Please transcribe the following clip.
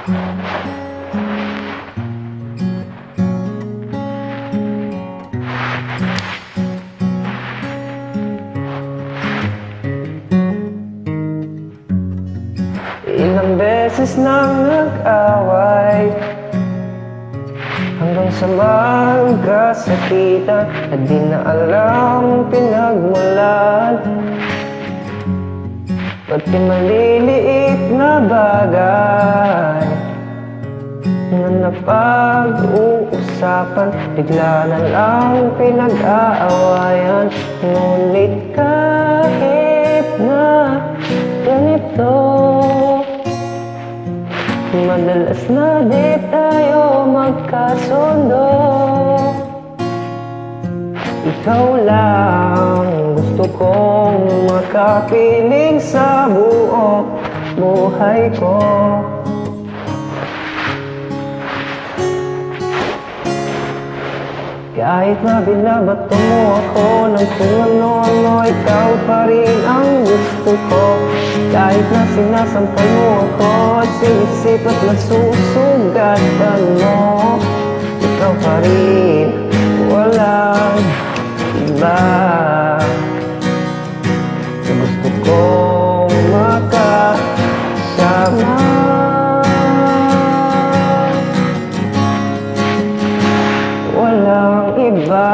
Ilang beses nang nag-away hanggang sa magkasakitan at di na alam pinagmulan. Pati maliliit na bagay na napag-uusapan, bigla na lang pinag-aawayan. Ngunit kahit na ganito, madalas na di tayo magkasundo. Ikaw lang gusto kong makapiling sa buong buhay ko. Kahit na binabato mo ako ng kung ano-ano, ikaw pa rin ang gusto ko. Kahit na sinasampal mo ako at sinisip at nasusugatan mo, ikaw pa rin, walang iba. Gusto kong makasama, walang iba.